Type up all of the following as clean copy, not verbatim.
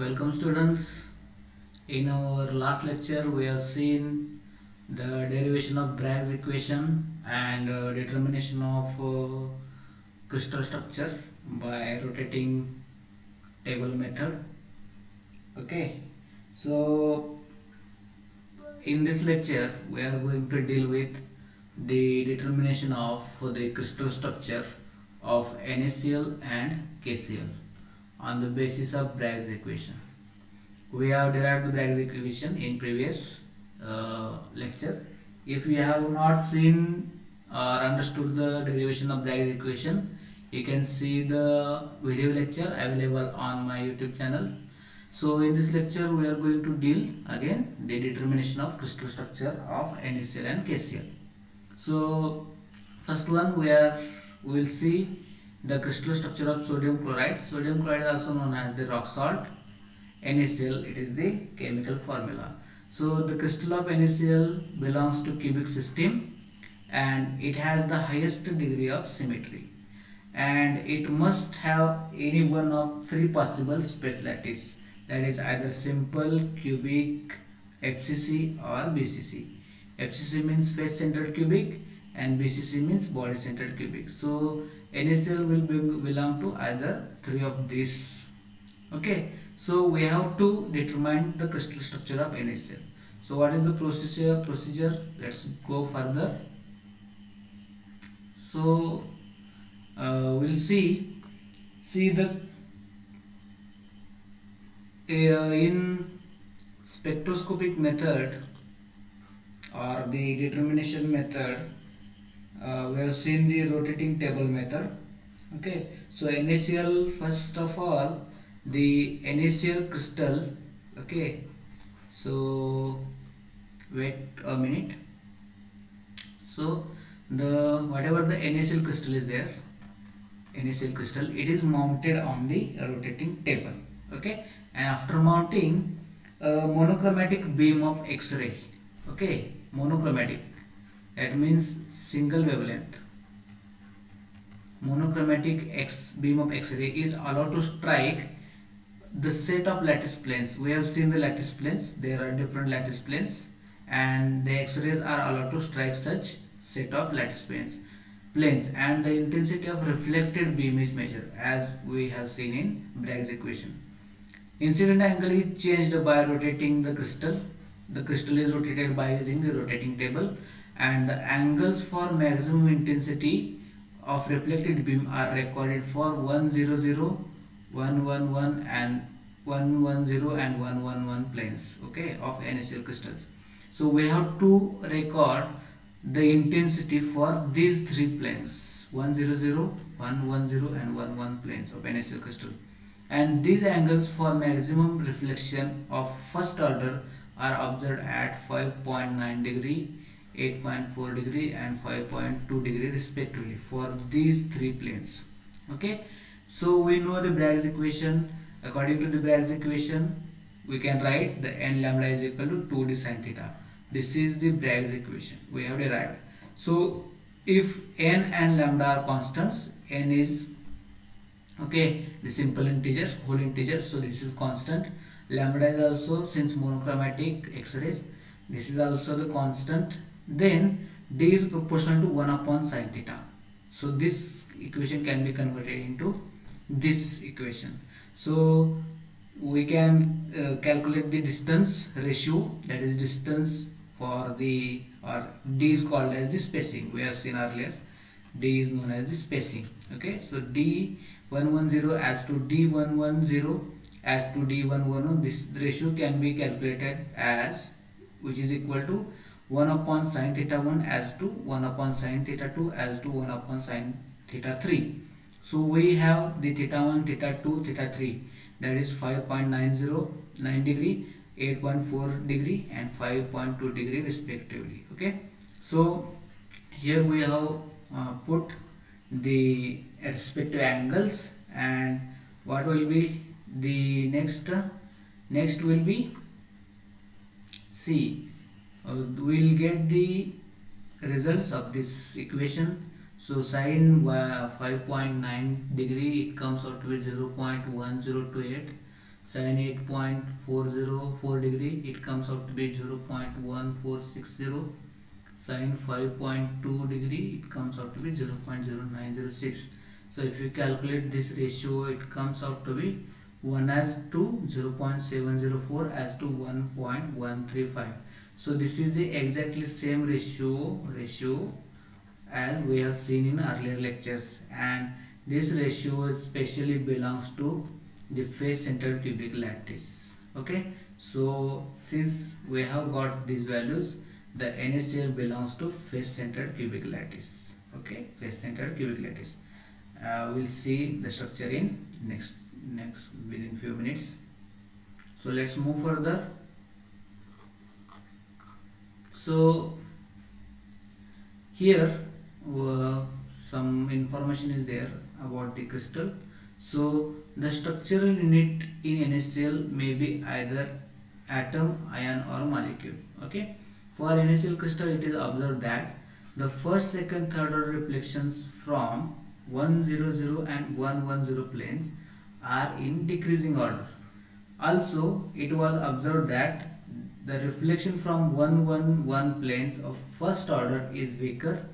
Welcome students. In our last lecture we have seen the derivation of Bragg's equation and determination of crystal structure by rotating table method. Okay, so in this lecture we are going to deal with the determination of the crystal structure of NaCl and KCl on the basis of Bragg's equation. We have derived the Bragg's equation in previous lecture. If you have not seen or understood the derivation of Bragg's equation, you can see the video lecture available on my YouTube channel. So in this lecture we are going to deal again the determination of crystal structure of NaCl and KCl. So first one we will see the crystal structure of sodium chloride. Sodium chloride is also known as the rock salt. NaCl, it is the chemical formula. So the crystal of NaCl belongs to cubic system and it has the highest degree of symmetry, and it must have any one of three possible space lattice, that is either simple, cubic, FCC or BCC. FCC means face centered cubic and BCC means body centered cubic. So NaCl will belong to either three of these. Okay, so we have to determine the crystal structure of NaCl. So what is the procedure? Let's go further. So we'll see the in spectroscopic method or the determination method, we have seen the rotating table method. Okay, so NaCl, first of all, the NaCl crystal. Okay, so wait a minute. So the whatever the NaCl crystal is there, NaCl crystal, it is mounted on the rotating table. Okay, and after mounting a monochromatic beam of X-ray. Okay, monochromatic, that means single wavelength. Monochromatic beam of X-ray is allowed to strike the set of lattice planes. We have seen the lattice planes. There are different lattice planes, and the X-rays are allowed to strike such set of lattice planes, and the intensity of reflected beam is measured as we have seen in Bragg's equation. Incident angle is changed by rotating the crystal. The crystal is rotated by using the rotating table, and the angles for maximum intensity of reflected beam are recorded for 100, 111 and 110 and 111 planes, okay, of NaCl crystals. So we have to record the intensity for these three planes, 100, 110 and 111 planes of NaCl crystal, and these angles for maximum reflection of first order are observed at 5.9 degree, 8.4 degree and 5.2 degree respectively for these three planes. Okay, so we know the Bragg's equation. According to the Bragg's equation, we can write the n lambda is equal to 2d sin theta. This is the Bragg's equation we have derived. So if n and lambda are constants, n is okay the simple integer, whole integer, so this is constant. Lambda is also, since monochromatic X-rays, this is also the constant. Then d is proportional to 1 upon sin theta. So this equation can be converted into this equation. So we can calculate the distance ratio, that is distance for the, or d is called as the spacing. We have seen earlier, d is known as the spacing. Okay, so d110 as to d110 as to d111, this ratio can be calculated as, which is equal to 1 upon sin theta 1 as to 1 upon sin theta 2 as to 1 upon sin theta 3. So we have the theta 1, theta 2, theta 3, that is 5.909 degree, 8.4 degree and 5.2 degree respectively. Okay, so here we have put the respective angles, and what will be the next will be, see, we'll get the results of this equation. So sin 5.9 degree, it comes out to be 0.1028. 8.404 degree, it comes out to be 0.1460. Sin 5.2 degree, it comes out to be 0.0906. So if you calculate this ratio, it comes out to be 1 as to 0.704 as to 1.135. So this is the exactly same ratio as we have seen in earlier lectures, and this ratio especially belongs to the face centered cubic lattice. Okay, so since we have got these values, the NaCl belongs to face centered cubic lattice. Okay, face centered cubic lattice. We'll see the structure in next within few minutes. So let's move further. So here some information is there about the crystal. So the structural unit in NaCl may be either atom, ion or molecule. Okay, for NaCl crystal it is observed that the first, second, third order reflections from 100 and 110 planes are in decreasing order. Also, it was observed that the reflection from 111 planes of first order is weaker,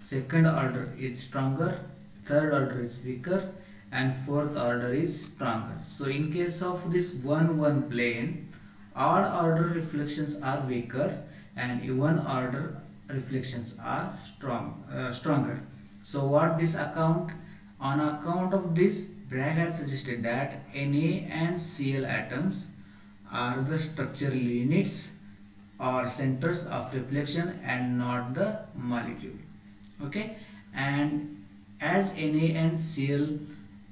second order is stronger, third order is weaker, and fourth order is stronger. So in case of this 1 plane, odd order reflections are weaker and even order reflections are stronger. So what this account, on account of this, Bragg has suggested that Na and Cl atoms are the structural units or centers of reflection and not the molecule. Okay, and as Na and Cl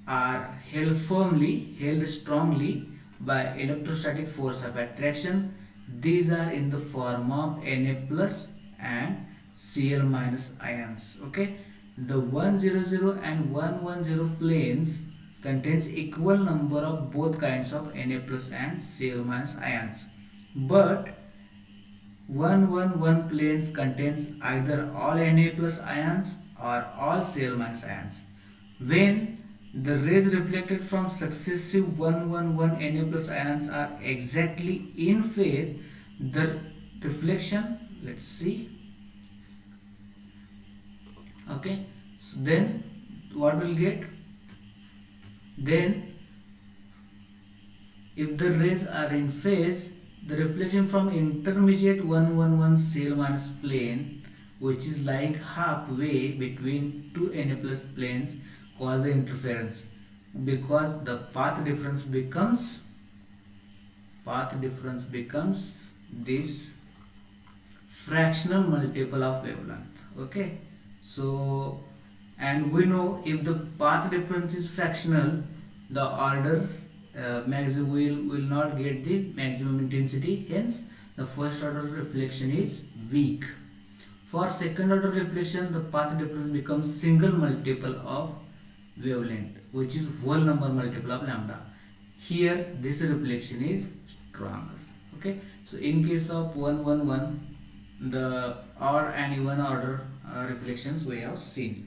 are held strongly by electrostatic force of attraction, these are in the form of Na plus and Cl minus ions. Okay, the 100 and 110 planes contains equal number of both kinds of Na plus and Cl minus ions, but 111 planes contains either all Na plus ions or all Cl minus ions. When the rays reflected from successive 111 Na plus ions are exactly in phase, the reflection, let's see. Okay, so then what we'll get? Then if the rays are in phase, the reflection from intermediate 111 Cl minus plane, which is lying halfway between two Na plus planes, cause the interference, because the path difference becomes this fractional multiple of wavelength. Okay, so and we know if the path difference is fractional, the order maximum will not get the maximum intensity, hence the first order reflection is weak. For second order reflection, the path difference becomes single multiple of wavelength, which is whole number multiple of lambda. Here this reflection is stronger. Okay, so in case of 111, the odd and even order reflections we have seen.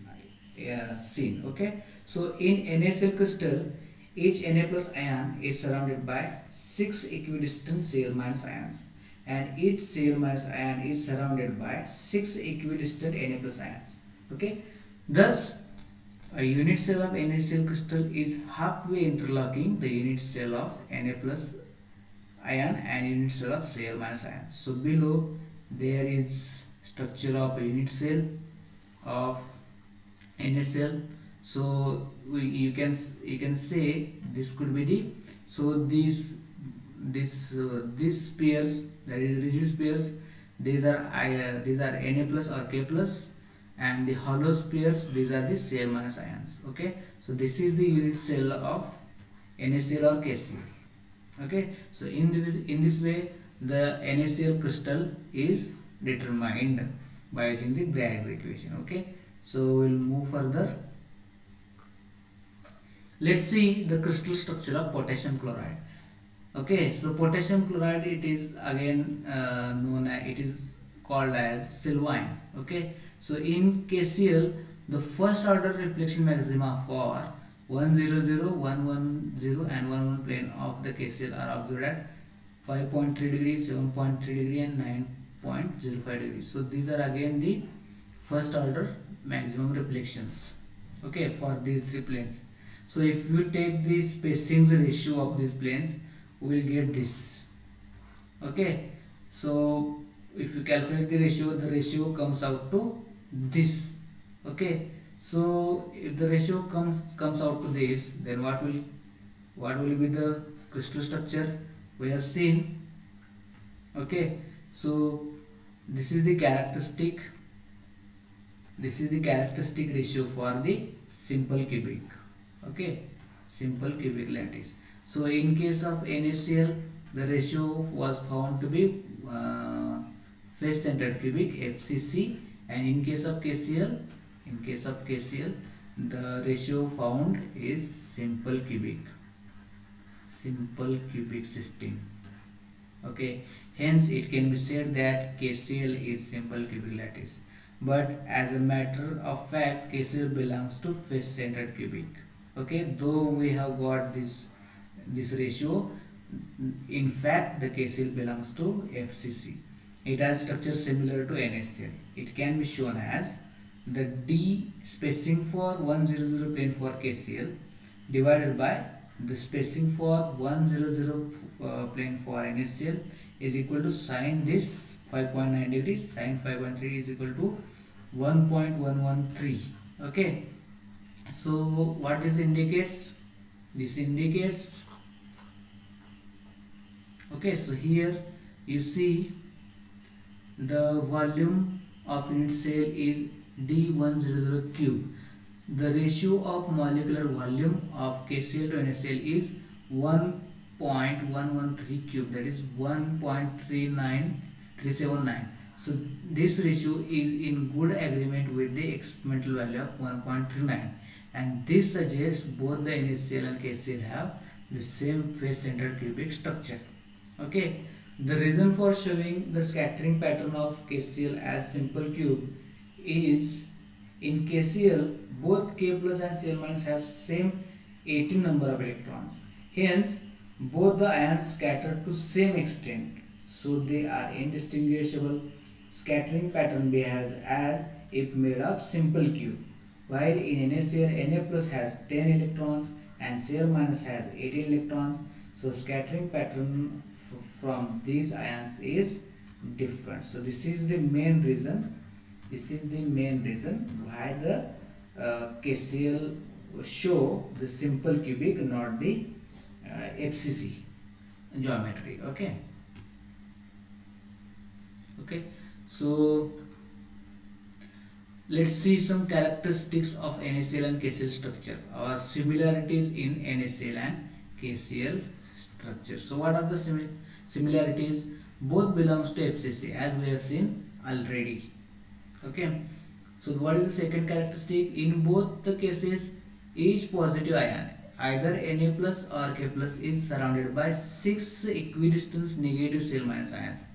Okay, so in NaCl crystal, each Na plus ion is surrounded by 6 equidistant Cl minus ions, and each Cl minus ion is surrounded by 6 equidistant Na plus ions. Okay, thus a unit cell of NaCl crystal is halfway interlocking the unit cell of Na plus ion and unit cell of Cl minus ion. So below there is structure of a unit cell of NaCl. So you can say this could be the, so these pairs, that is rigid pairs, these are Na plus or K plus, and the hollow pairs, these are the Cl minus ions. Okay, so this is the unit cell of NaCl or KCl. Okay, so in this way the NaCl crystal is determined by using the Bragg's equation. Okay, so we'll move further. Let's see the crystal structure of potassium chloride. Okay, so potassium chloride, it is again it is called as sylvine. Okay, so in KCl, the first order reflection maxima for 100, 110 and 11 plane of the KCl are observed at 5.3 degrees, 7.3 degree and 9.05 degrees. So these are again the first order maximum reflections, okay, for these three planes. So if you take the spacing ratio of these planes, we will get this, okay. So if you calculate the ratio comes out to this, okay. So if the ratio comes out to this, then what will be the crystal structure we have seen, okay. So this is the characteristic ratio for the simple cubic, okay, simple cubic lattice. So in case of NaCl, the ratio was found to be face centered cubic, FCC, and in case of KCl, the ratio found is simple cubic system, okay. Hence it can be said that KCl is simple cubic lattice, but as a matter of fact KCl belongs to face centered cubic, okay. Though we have got this ratio, in fact the KCl belongs to FCC. It has structure similar to NaCl. It can be shown as the D spacing for 100 plane for KCl divided by the spacing for 100 plane for NaCl is equal to sine this 5.9 degrees, sine 5.3 is equal to 1.113, okay. So what this indicates? This indicates, okay, so here you see the volume of unit cell is D100 cube. The ratio of molecular volume of KCl to NaCl is 1.113 cube, that is 1.39379. So this ratio is in good agreement with the experimental value of 1.39, and this suggests both the NaCl and KCl have the same face centered cubic structure, okay. The reason for showing the scattering pattern of KCl as simple cube is in KCl both K plus and Cl minus have same 18 number of electrons. Hence both the ions scatter to same extent, so they are indistinguishable. Scattering pattern behaves as if made of simple cube, while in NaCl Na plus has 10 electrons and Cl minus has 18 electrons. So scattering pattern from these ions is different. So this is the main reason why the KCl show the simple cubic, not the FCC geometry, okay. So let's see some characteristics of NaCl and KCl structure, or similarities in NaCl and KCl structure. So what are the similarities? Both belongs to FCC, as we have seen already, okay. So what is the second characteristic? In both the cases, each positive ion, either Na plus or K plus, is surrounded by 6 equidistant negative Cl minus ions,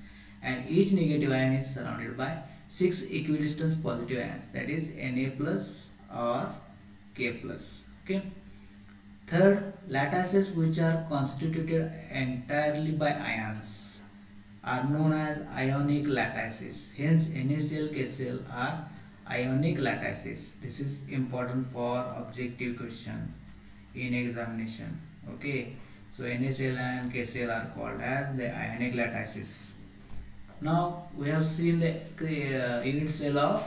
and each negative ion is surrounded by 6 equidistant positive ions, that is Na plus or K plus, okay. Third, lattices which are constituted entirely by ions are known as ionic lattices. Hence NaCl, KCl are ionic lattices. This is important for objective question in examination, okay. So NaCl and KCl are called as the ionic lattices. Now we have seen the unit cell of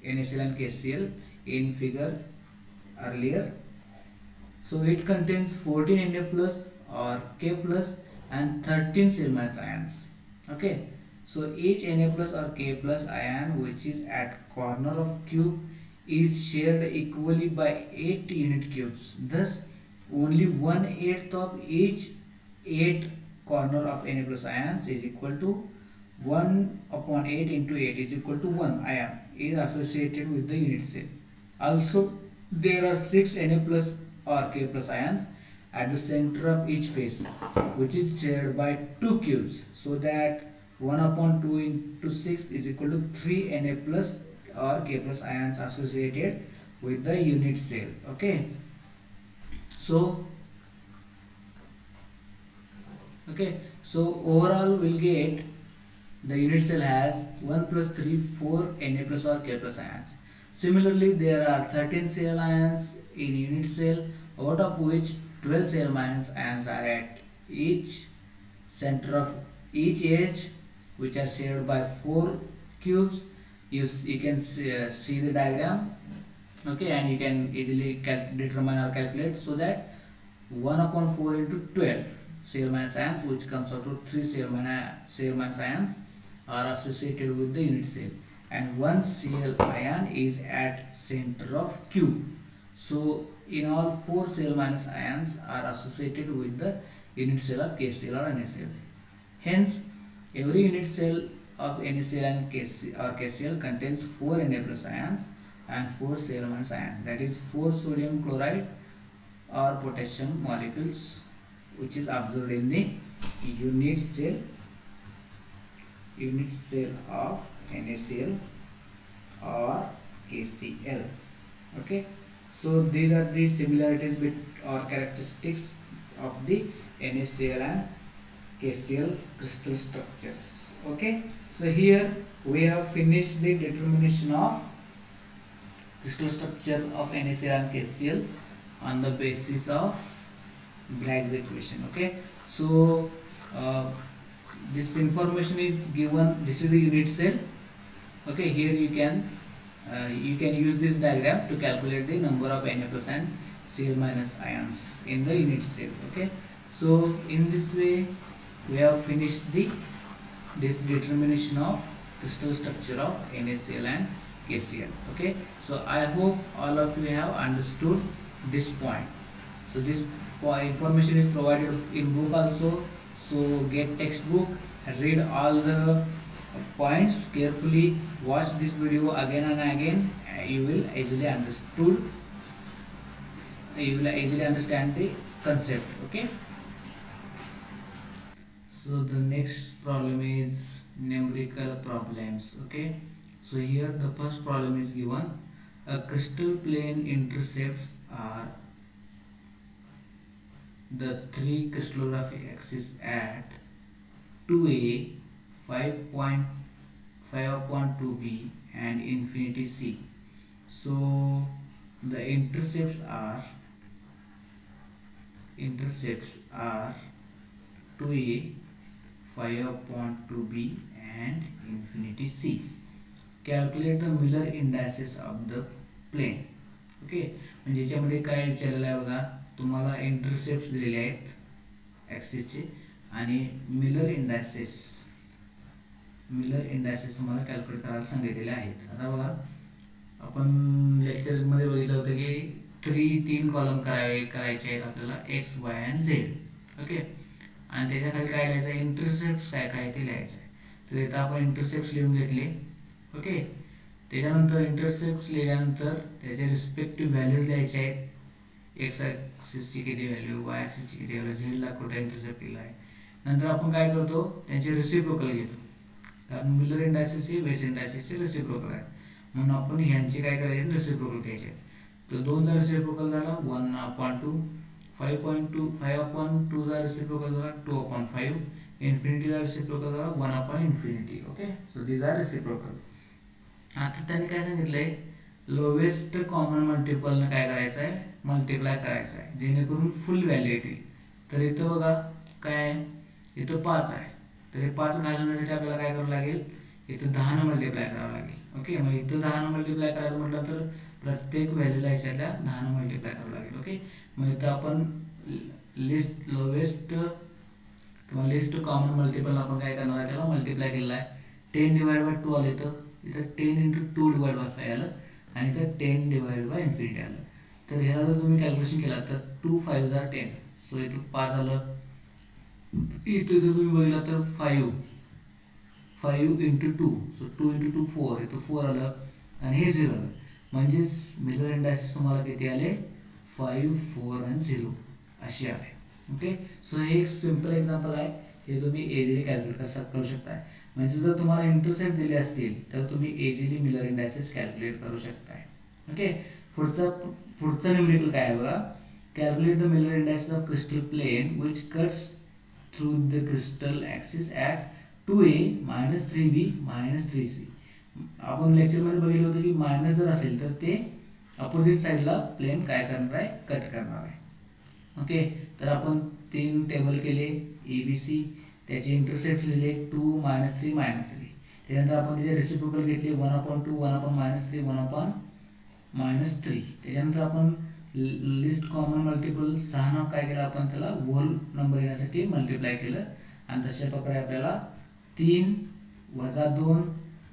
NaCl and KCl in figure earlier. So it contains 14 Na plus or K plus and 13 Cl minus ions, okay. So each Na plus or K plus ion which is at corner of cube is shared equally by 8 unit cubes. Thus only 1/8 of each 8 corner of Na plus ions is equal to 1/8 into 8 is equal to 1 ion is associated with the unit cell. Also there are 6 Na plus or K plus ions at the center of each face, which is shared by 2 cubes, so that 1/2 into 6 is equal to 3 Na plus or K plus ions associated with the unit cell, okay. So okay, so overall we'll get the unit cell has 1 plus 3 4 Na plus or K plus ions. Similarly, there are 13 cell ions in unit cell, out of which 12 cell ions are at each center of each edge, which are shared by 4 cubes. You can see the diagram, okay, and you can easily determine or calculate, so that 1 upon 4 into 12 cell minus ions, which comes out to 3 cell minus ions, are associated with the unit cell, and one cell ion is at center of cube. So in all, 4 cell minus ions are associated with the unit cell of K cell or Na cell. Hence, every unit cell of Na cell and K cell contains 4 Na plus ions and 4 cell minus ions, that is 4 sodium chloride or potassium molecules, which is observed in the unit cell of NaCl or KCl. Okay, so these are the similarities with or characteristics of the NaCl and KCl crystal structures. Okay, so here we have finished the determination of crystal structure of NaCl and KCl on the basis of Bragg's equation. Okay, so this information is given. This is the unit cell. Okay, here you can use this diagram to calculate the number of Na plus and Cl minus ions in the unit cell. Okay, so in this way we have finished this determination of crystal structure of NaCl and KCl. Okay, so I hope all of you have understood this point. So this information is provided in book also, so get textbook, read all the points carefully, watch this video again and again. You will easily understand the concept. Okay, so the next problem is numerical problems. Okay, so here the first problem is given: a crystal plane intercepts are the 3 crystallographic axes at 2a, 5.2b and infinity c. So the intercepts are 2a, 5.2b and infinity c. Calculate the Miller indices of the plane. Okay, म्हणजे याच्यामध्ये काय विचारलेलं आहे बघा, तुम्हाला intercepts दिलेले आहेत ॲक्सिसचे आणि मिलर इंडायसेस तुम्हाला कॅल्क्युलेट करायला सांगितलेले आहेत. आता बघा, आपण लेक्चरमध्ये बघितलं होतं की 3 कॉलम करायचे आहेत आपल्याला x Y and Z. Okay, आणि त्याच्याखाली काय लिहायचं आहे, इंटरसेप्ट्स काय ते लिहायचं आहे. तर इथं आपण इंटरसेप्ट्स लिहून घेतले. ओके, त्याच्यानंतर इंटरसेप्ट्स लिहिल्यानंतर त्याचे रिस्पेक्टिव्ह व्हॅल्यूज लिहायचे आहेत. एक्स ॲक्सिसची किती व्हॅल्यू, वाय ॲक्सिसची किती व्हॅल्यू, झेडला कुठे इंटरसेप्ट दिला आहे. नंतर आपण काय करतो, त्यांचे रिसिप्रोकल घेतो, कारण मिलर इंडायसिस ही बेस इंडायसिसचे रिसिप्रोकल आहे, म्हणून आपण ह्यांचे काय करायचे, रिसिप्रोकल घ्यायचे. तर 2चा रिसिप्रोकल झाला 1/2, 5/2चा रिसिप्रोकल झाला 2/5, इन्फिनिटीचा रिसिप्रोकल झाला 1/infinity. Okay, so these are reciprocal. आता त्यांनी काय सांगितलंय, लोवेस्ट कॉमन मल्टिपलनं काय करायचं आहे, मल्टिप्लाय करायचं आहे, जेणेकरून फुल व्हॅल्यू येतील. तर इथं बघा काय, इथं 5 आहे, तर हे 5 घालवण्यासाठी आपल्याला काय करावं लागेल, इथं 10 मल्टिप्लाय करावं लागेल. ओके, मग इथं 10 मल्टिप्लाय करायचं म्हटलं तर प्रत्येक व्हॅल्यूला याच्यातल्या 10 मल्टिप्लाय करावं लागेल. ओके, मग इथं आपण लोवेस्ट कॉमन मल्टिपल आपण काय करणार आहे, त्याला मल्टिप्लाय केलेला आहे. 10/2 आलं, इथं 10/2/5 आलं आणि इथं 10/infinity आलं. तर ह्याला जर तुम्ही कॅल्क्युलेशन केला तर 2 5 are 10, सो इथं 5 आलं. इथं जर तुम्ही बघितलं तर 5 into 2, सो 2 into 2 4, इथं 4 आलं आणि हे 0 आलं. म्हणजेच मिलर इंडायसिस तुम्हाला किती आले, 5 4 आणि 0 अशी आले. ओके, सो हे एक सिम्पल एक्झाम्पल आहे, हे तुम्ही इझिली कॅल्क्युलेट करू शकताय. म्हणजे जर तुम्हाला इंटरसेप्ट दिले असतील तर तुम्ही इझिली मिलर इंडायसिस कॅल्क्युलेट करू शकताय. ओके, पुढचं न्यूमेरिकल काय आहे बघा, Calculate the Miller index of crystal plane which cuts through the crystal axis at 2a minus 3b minus 3c. आपण लेक्चरमध्ये बघितलं होतं की मायनस जर असेल तर ते अपोजिट साईडला प्लेन काय करणार आहे, कट करणार आहे. ओके, तर आपण 3 टेबल केले ए बी सी, त्याचे इंटरसेप्ट लिहिले 2 मायनस 3 मायनस 3. त्यानंतर आपण त्याचे रेसिप्रोकल घेतले 1/2 1/-3 1/-3. त्याच्यानंतर आपण लिस्ट कॉमन मल्टिपल 6 नाव काय केलं, आपण त्याला होल नंबर येण्यासाठी मल्टिप्लाय केलं आणि तशा प्रकारे आपल्याला 3 वजा 2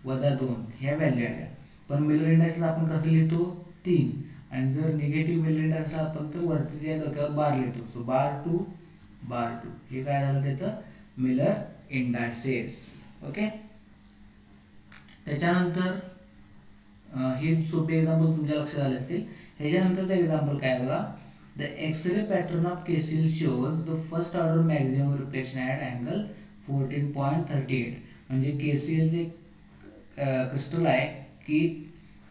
वजा 2 ह्या व्हॅल्यू आल्या. पण मिलर इंडेक्सला आपण कसं लिहितो 3, आणि जर निगेटिव्ह मिलर इंडेक्स आपण तर वरती त्या डोक्यावर बार लिहितो. सो बार 2 बार 2 हे काय झालं त्याचं मिलर इंडायसेस. ओके, त्याच्यानंतर हे सोपे एक्झाम्पल तुमच्या लक्षात आले असतील. ह्याच्यानंतरचं एक्झाम्पल काय बघा, the X ray pattern of KCl shows the first order maximum reflection at angle 14.38. म्हणजे केसीएलचे क्रिस्टल आहे की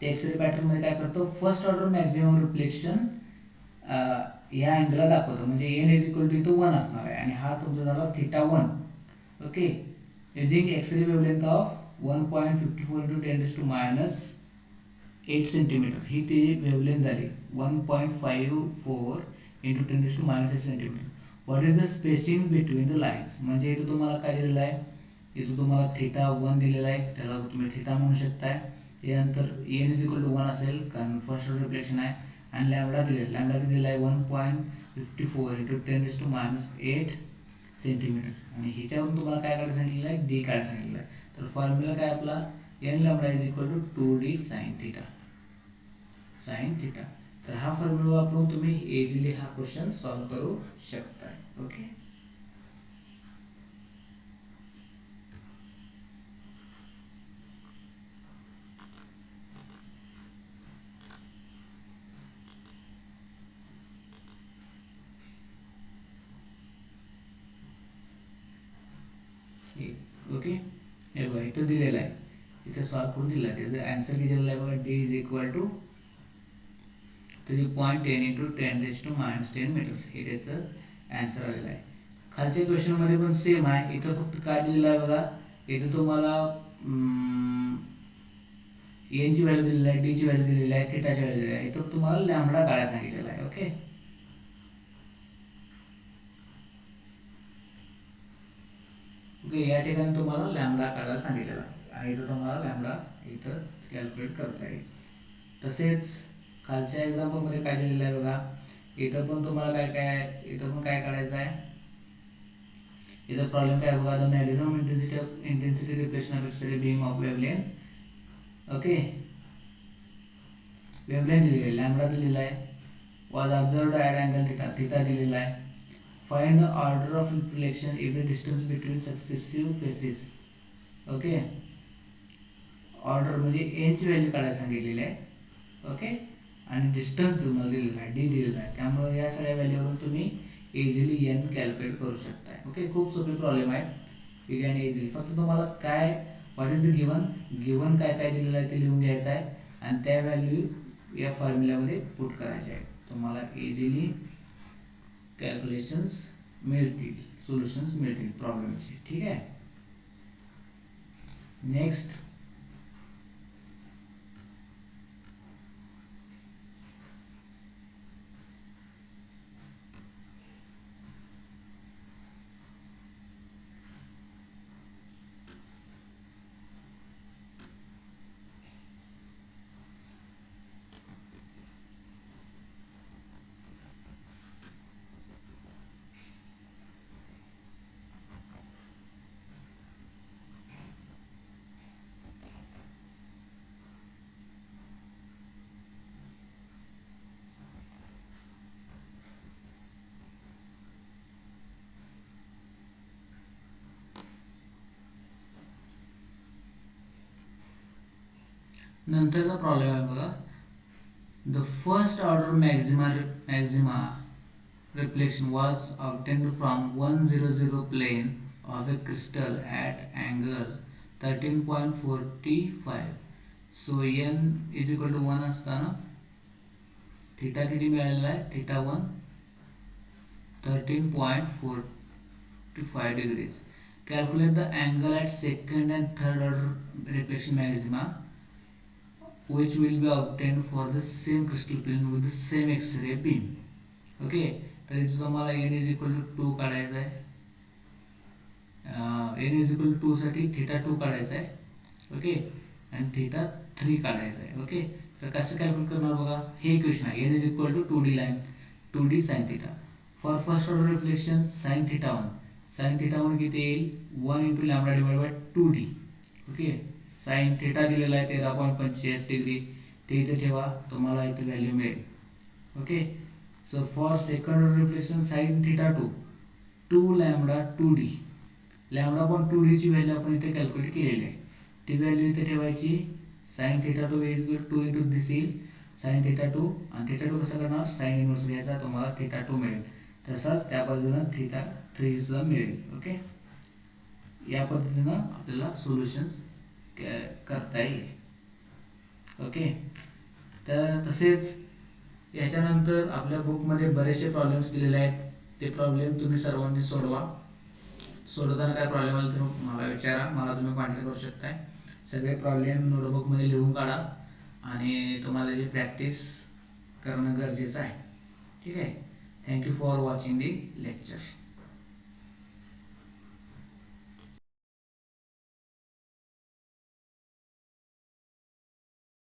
ते एक्सरे पॅटर्नमध्ये काय करतो, फर्स्ट ऑर्डर मॅक्झिमम रिफ्लेक्शन या अँगलला दाखवतो. म्हणजे एन इज इक्वल टू 1 असणार आहे आणि हा तुमचा झाला θ1. Okay, using X-ray wavelength of 1.54 × 10⁻⁸ centimetre. ही ती वेवलेंथ झाली 1.54 × 10⁻⁸ centimetre. What is the spacing between the lines. म्हणजे इथं तुम्हाला काय दिलेलं आहे, इथं तुम्हाला θ1 दिलेला आहे, त्याला तुम्ही θ म्हणू शकताय. त्यानंतर एन इज इक्वल टू 1 असेल कारण फर्स्ट ऑर्डर रिफ्लेक्शन आहे, आणि लॅम्बडा दिलेला, लॅम्बडा दिलेला आहे 1.54 × 10⁻⁸ सेंटीमीटर. आणि ह्याच्यावरून तुम्हाला काय काढायला सांगितलेलं आहे, डी काढायला सांगितलेलं आहे. तर फॉर्म्युला काय आपला, n lambda is equal to 2d sin θ. तर हा फॉर्म्युला वापरून तुम्ही इझिली हा क्वेश्चन सॉल्व्ह करू शकता. ओके, ओके, हे बघा इथं दिलेलं आहे, इथे सॉल्व्ह करून दिला आहे. त्याचं आन्सर दिलेला आहे बघा, D is equal to 3.10 × 10⁻⁻10 metre. हे त्याचं आन्सर आलेलं आहे. खालच्या क्वेश्चनमध्ये पण सेम आहे. इथं फक्त काय दिलेलं आहे बघा, इथं तुम्हाला एनची व्हॅल्यू दिलेली आहे, डीची व्हॅल्यू दिलेली आहे, थीटाची व्हॅल्यू दिलेली आहे. इथं तुम्हाला लॅम्बडा काढायला सांगितलेला आहे. ओके, ओके, या ठिकाणी तुम्हाला लॅम्बडा काढायला सांगितलेला आहे आणि इथं तुम्हाला लॅम्बडा इथं कॅल्क्युलेट करता येईल. तसेच खालच्या एक्झाम्पलमध्ये काय दिलेलं आहे बघा, इथं पण तुम्हाला इथं पण काय काढायचं आहे. इथं प्रॉब्लेम काय बघा, the maximum intensity reflection of X ray beam of wavelength. Okay, wavelength दिलेली आहे, लॅम्बडा दिलेला आहे, वॉज ऑब्झर्व्ड ॲट अँगल θ दिलेला आहे. Find the order of reflection if the distance between successive faces. Okay, order म्हणजे एनची व्हॅल्यू काढायला सांगितलेली आहे. ओके, आणि डिस्टन्स तुम्हाला दिलेला आहे, डी दिलेला आहे. त्यामुळे या सगळ्या व्हॅल्यूवरून तुम्ही इझिली एन कॅल्क्युलेट करू शकताय. ओके, खूप सोपे प्रॉब्लेम आहेत, यू कॅन इझिली. फक्त तुम्हाला काय, व्हॉट इज द गिवन काय काय दिलेलं आहे ते लिहून घ्यायचं आहे आणि त्या व्हॅल्यू या फॉर्म्युल्यामध्ये पुट करायच्या आहेत. तुम्हाला इझिली कॅल्क्युलेशन्स मिळतील, सोल्युशन्स मिळतील प्रॉब्लेमचे. ठीक आहे, नेक्स्ट नंतरचा प्रॉब्लेम आहे बघा, the first order Maxima reflection was obtained from 100 plane of a crystal at angle 13.45. So n is equal to 1 असताना थीटा किती मिळालेला आहे, θ1 13.45 degrees. Calculate the angle at second and third order reflection maxima which will be obtained for the same crystal plane with the same X-ray beam. Okay, तर इथे तुम्हाला n is equal to 2 काढायचं आहे. n is equal to 2 साठी theta 2 काढायचा आहे. Okay, आणि theta 3 काढायचा आहे. ओके, तर कसं कॅल्क्युलेट करणार बघा, हे इक्वेशन आहे n is equal to 2d line 2d sin theta for first order reflection sin theta 1. sin theta 1 किती येईल 1 into lambda divide by 2d. Okay, sin theta दिलेला आहे 13.45 डिग्री, ते इथे ठेवा, तुम्हाला इथे व्हॅल्यू मिळेल. Okay, so for second order reflection sin theta 2 lambda 2d. Lambda पण 2d ची व्हॅल्यू आपण इथे कॅल्क्युलेट केलेली आहे, ती व्हॅल्यू इथे ठेवायची. sin theta 2 is 2 into this येईल sin थीटा 2, आणि थीटा 2 कसं करणार, sin इनवर्स घ्यायचा, तुम्हाला थीटा 2 मिळेल. तसाच त्या बाजूला थीटा 3 सुद्धा मिळेल. ओके, या पद्धतीनं आपल्याला सोल्युशन्स करता येईल. ओके, तर तसेच याच्यानंतर आपल्या बुकमध्ये बरेचसे प्रॉब्लेम्स दिलेले आहेत, ते प्रॉब्लेम तुम्ही सर्वांनी सोडवा. सोडवताना काय प्रॉब्लेम आला तर मला विचारा, मला तुम्ही कॉन्टॅक्ट करू शकताय. सगळे प्रॉब्लेम नोटबुकमध्ये लिहून काढा, आणि तुम्हाला जी प्रॅक्टिस करणं गरजेचं आहे. ठीक आहे. Thank you for watching the lecture.